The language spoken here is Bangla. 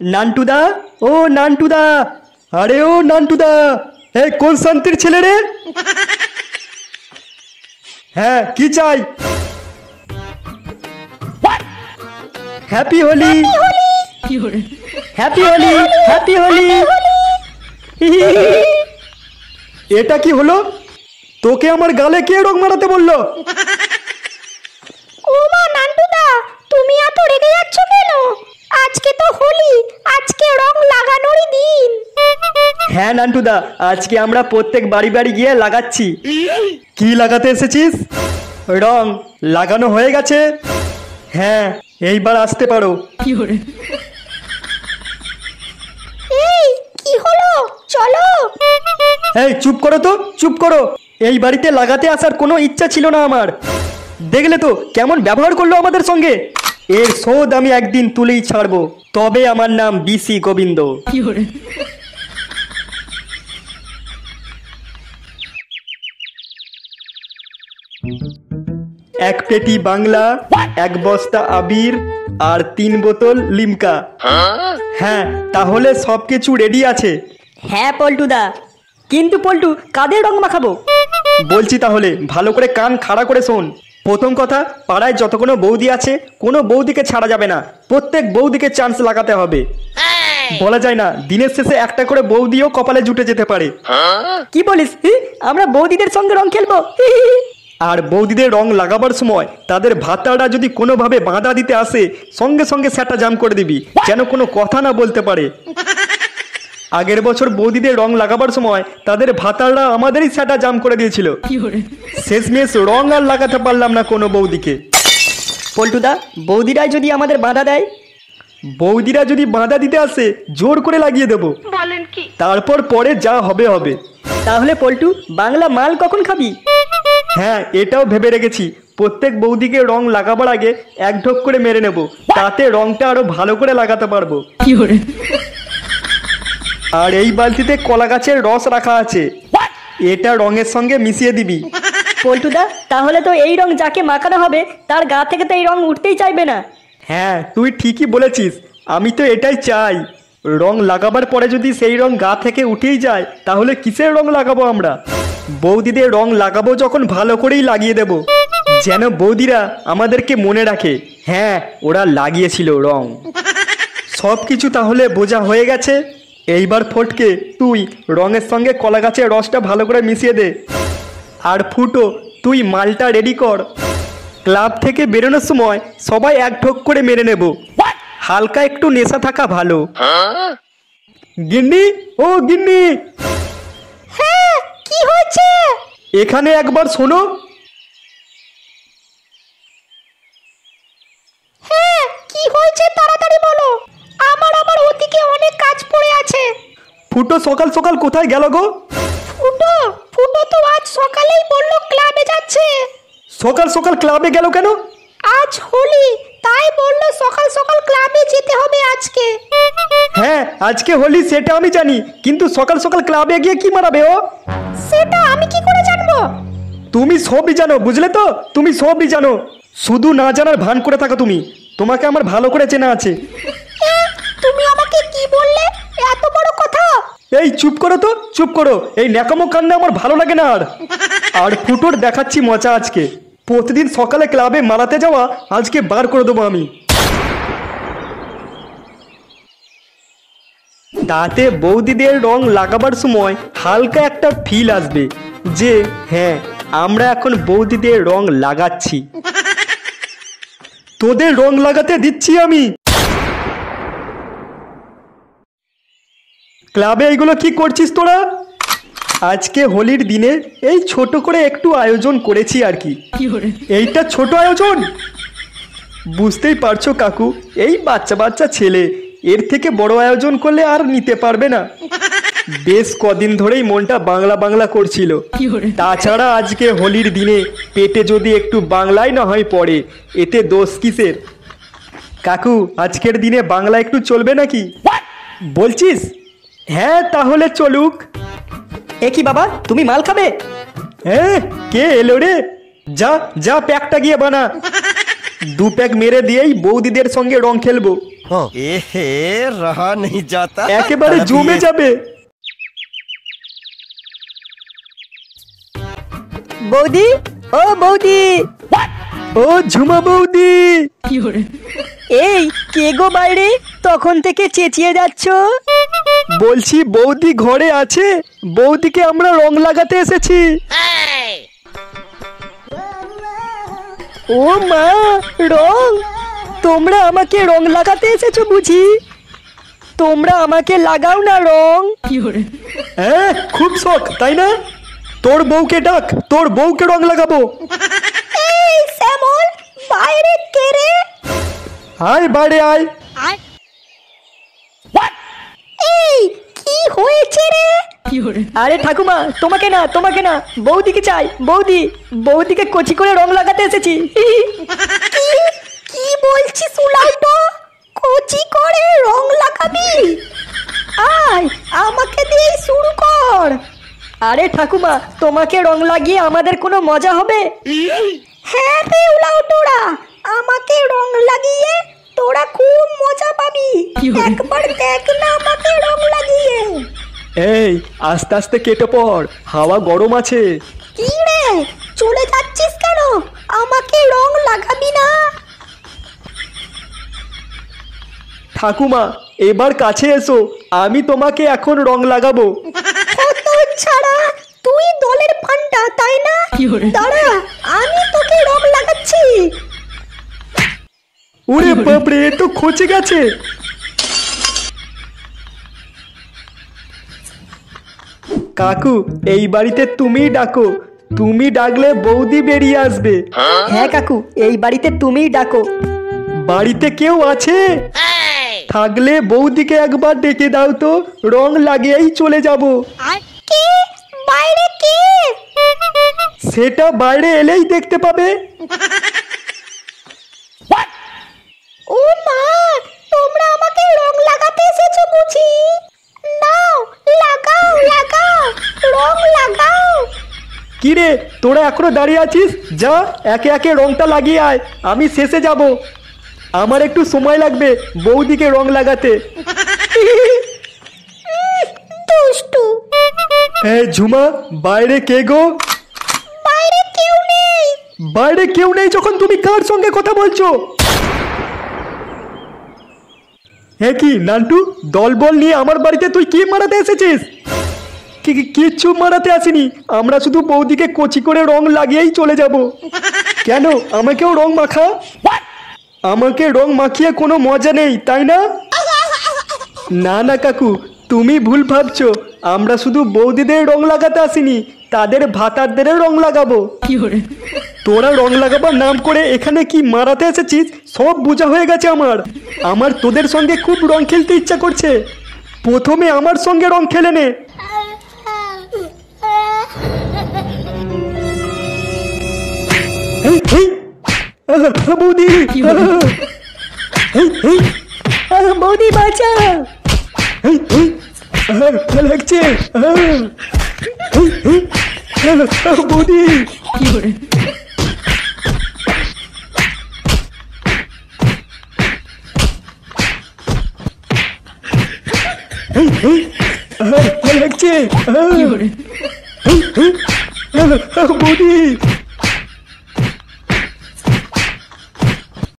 নান্টুদা, ও নান্টুদা, আরে ও নান্টুদা, এই কোন শান্তির ছেলে রে? হ্যাঁ, কি চাই? Happy Holi, happy Holi, happy Holi. এটা কি হলো? তোকে আমার গালে কে রং মারাতে বললো? ও মা নান্টুদা, তুমি এত রেগে যাচ্ছ কেন? আজকে তো হোলি, আজকে রং লাগানোরই দিন। হ্যাঁ নান্টুদা, আজকে আমরা প্রত্যেক বাড়ি বাড়ি গিয়ে লাগাচ্ছি। কি লাগাতে এসেছিস? রং লাগানো হয়ে গেছে। হ্যাঁ, এইবার আসতে পারো। এই কি হলো, চলো। এই চুপ করো তো, চুপ করো। এই বাড়িতে লাগাতে আসার কোনো ইচ্ছা ছিল না আমার। দেখলে তো কেমন ব্যবহার করলো আমাদের সঙ্গে। এর শোধ আমি একদিন তুলেই ছাড়বো, তবে আমার নাম বিসি গোবিন্দ। এক পেটি বাংলা, এক বস্তা আবির, আর 3 বোতল লিমকা। হ্যাঁ, তাহলে সবকিছু রেডি আছে। হ্যাঁ পল্টুদা, কিন্তু পল্টু কাদের রং মাখাবো? বলছি তাহলে ভালো করে কান খাড়া করে শোন। প্রথম কথা, পাড়ায় যত কোনো বৌদি আছে, কোনো বৌদিকে ছাড়া যাবে না। প্রত্যেক বৌদিকে চান্স লাগাতে হবে। বলা যায় না, দিনের শেষে একটা করে বৌদিও কপালে জুটে যেতে পারে। কি বলিস? আমরা বৌদিদের সঙ্গে রং খেলবো? আর বৌদিদের রং লাগাবার সময় তাদের ভাতাটা যদি কোনোভাবে বাঁধা দিতে আসে, সঙ্গে সঙ্গে সেটা জাম করে দিবি, যেন কোনো কথা না বলতে পারে। আগের বছর বৌদিদের রং লাগাবার সময় তাদের ভাতাররা আমাদেরই সেটা জাম করে দিয়েছিল। শেষমেশ রং আর লাগাতে পারলাম না কোনো বৌদিকে। পল্টুদা, বৌদিরাই যদি আমাদের বাধা দেয়? বৌদিরা যদি বাঁধা দিতে আসে, জোর করে লাগিয়ে দেবো। বলেন কি? তারপর পরে যা হবে হবে। তাহলে পল্টু, বাংলা মাল কখন খাবি? হ্যাঁ, এটাও ভেবে রেখেছি। প্রত্যেক বৌদিকে রং লাগাবার আগে এক ঢোক করে মেরে নেব, তাতে রংটা আরো ভালো করে লাগাতে পারবো। আর এই বালতিতে কলা গাছের রস রাখা আছে, এটা রঙের সঙ্গে মিশিয়ে দিবি। পল্টুদা, তাহলে তো এই রং যাকে মাখানো হবে তার গা থেকে তো এই রং উঠতেই চাইবে না। হ্যাঁ, তুই ঠিকই বলেছিস। আমি তো এটাই চাই। রং লাগাবার পরে যদি সেই রং গা থেকে উঠেই যায়, তাহলে কিসের রং লাগাবো আমরা? বৌদিদের রং লাগাবো যখন ভালো করেই লাগিয়ে দেব, যেন বৌদিরা আমাদেরকে মনে রাখে, হ্যাঁ ওরা লাগিয়েছিল রং। সব কিছু তাহলে বোঝা হয়ে গেছে। এইবার ফটকে, তুই রঙের সঙ্গে কলা গাছের রসটা ভালো করে মিশিয়ে দে। আর ফুটো, তুই মালটা রেডি কর। ক্লাব থেকে বেরোনোর সময় সবাই এক ঢোক করে মেরে নেব। হালকা একটু নেশা থাকা ভালো। গিন্নি, ও গিন্নি, হ্যাঁ, কি হয়েছে? এখানে একবার শোনো। হ্যাঁ, কি হয়েছে তাড়াতাড়ি বলো। আমার ওদিকে অনেক কাজ পড়ে আছে। ফুটো সকাল সকাল কোথায় গেল গো? ফুটো ফুটো তো আজ সকালেই বললো ক্লাবে যাচ্ছে। সকাল সকাল ক্লাবে গেল কেন? আজ হোলি, তাই বললো সকাল সকাল ক্লাবে যেতে হবে আজকে। হ্যাঁ, আজকে হোলি সেটা আমি জানি, কিন্তু সকাল সকাল ক্লাবে গিয়ে কি মারাবে ও? সেটা আমি কি করে জানবো? তুমি সবই জানো, বুঝলে তো? তুমি সবই জানো, শুধু না জানার ভান করে থাকো তুমি। তোমাকে আমার ভালো করে চেনা আছে। তুমি আমাকে কি বললে? এত বড় কথা? এই চুপ করো তো, চুপ করো। এই ন্যাকামো কান্না আমার ভালো লাগে না। আর ফুটোর দেখাচ্ছি মজা আজকে। প্রতিদিন সকালে ক্লাবে মারাতে যাওয়া আজকে বার করে দেবো আমি। তাতে বৌদিদের রং লাগাবার সময় হালকা একটা ফিল আসবে যে হ্যাঁ, আমরা এখন বৌদিদের রং লাগাচ্ছি। তোদের রং লাগাতে দিচ্ছি আমি। ক্লাবে এইগুলো কি করছিস তোরা? আজকে হোলির দিনে এই ছোট করে একটু আয়োজন করেছি আর কি। এইটা ছোট আয়োজন, বুঝতেই পারছো কাকু। এই বাচ্চা বাচ্চা ছেলে, এর থেকে বড় আয়োজন করলে আর নিতে পারবে না। বেশ কদিন ধরেই মনটা বাংলা বাংলা করছিল। তাছাড়া আজকে হোলির দিনে পেটে যদি একটু বাংলায় না হয় পড়ে, এতে দোষ কিসের? কাকু, আজকের দিনে বাংলা একটু চলবে নাকি বলছিস? হ্যাঁ, তাহলে চলুক। এ কি বাবা, তুমি মাল খাবে? হ্যাঁ, কে এলো রে? যা যা, প্যাকটা গিয়ে বানা। 2 প্যাক মেরে দিয়েই বৌদিদের সঙ্গে রং খেলবো। এহে রহা नहीं जाता একেবারে জমে যাবে। বৌদি, ও বৌদি, ও ঝুমা বৌদি, এই কে গো বাইরে তখন থেকে চেঁচিয়ে যাচ্ছ? বলছি বৌদি ঘরে আছে? বৌদিকে আমরা রং লাগাতে এসেছি। ও মা, রং? তোমরা আমাকে রং লাগাতে এসেছো বুঝি? তোমরা আমাকে লাগাও না রং। হ্যাঁ, খুব শখ তাই না? তোর বউকে ডাক, তোর বউকে রং লাগাবো। এই শ্যামল, বাইরে কে রে? আয় বাইরে আয়। এই কি হয়েছে রে? আরে ঠাকুমা, তোমাকে না, তোমাকে না, বৌদিকে চাই। বৌদি, বৌদিকে কচি করে রং লাগাতে এসেছি। কি বলছিস উলাউটো? কচি করে রং লাগাবি? আয়, আমাকে দিয়ে শুরু কর। আরে ঠাকুমা, তোমাকে রং লাগিয়ে আমাদের কোনো মজা হবে? হ্যাঁ রে উলাউটোরা, আমাকে রং লাগিয়ে তোরা খুব মজা পাবি। একবার দেখ না আমাকে রং লাগিয়ে। এই আস্তে আস্তে কেটে পড়, হাওয়া গরম আছে। কি রে, চলে যাচ্ছিস কেন? আমাকে রং লাগাবি না? ঠাকুমা এবার কাছে এসো, আমি তোমাকে এখন রং লাগাবো। কত ছাড়া, তুই দলের পান্ডা তাই না? দাঁড়া, আমি তোকে রং লাগাচ্ছি। ওরে বাপরে, এ তো খচে গেছে। কাকু এই বাড়িতে তুমিই ডাকো, তুমি ডাকলে বৌদি বেরিয়ে আসবে। হ্যাঁ কাকু, এই বাড়িতে তুমিই ডাকো। বাড়িতে কেউ আছে? থাকলে বৌদিকে একবার ডেকে দাও তো, রং লাগিয়েই চলে যাব। কে? বাইরে কে? সেটা বাইরে এলেই দেখতে পাবে। ও মা, তোমরা আমাকে রং লাগাতে এসেছো বুঝি? নাও, লাগাও লাগাও, রং লাগাও। কি রে, তোরা এখনো দাঁড়িয়ে আছিস? যা একে একে রংটা লাগিয়ে আয়, আমি শেষে যাব। আমার একটু সময় লাগবে বৌদিকে রং লাগাতে। দুষ্টু। এই ঝুমা, বাইরে কে গো? বাইরে কেউ নেই। বাইরে কেউ নেই যখন তুমি কার সঙ্গে কথা বলছো? হ্যাঁ কি নান্টু, দলবল নিয়ে আমার বাড়িতে তুই কি মারাতে এসেছিস? কিচ্ছু মারাতে আসিনি, আমরা শুধু বৌদিকে কচি করে রং লাগিয়েই চলে যাব। কেন, আমাকেও রং মাখা। আমাকে রং মাখিয়ে কোনো মজা নেই তাই না? না না কাকু, তুমি ভুল ভাবছো। আমরা শুধু বৌদিদের রং লাগাতে আসিনি, তাদের ভাতারদের রং লাগাবো। তোরা রং লাগাবার নাম করে এখানে কি মারাতে এসেছিস সব বোঝা হয়ে গেছে আমার। আমার তোদের সঙ্গে খুব রং খেলতে ইচ্ছা করছে। প্রথমে আমার সঙ্গে রং খেলে নে। এই, এই, বৌদি, বৌদি বাঁচা। লাগছে বৌদি। লাগছে বৌদি।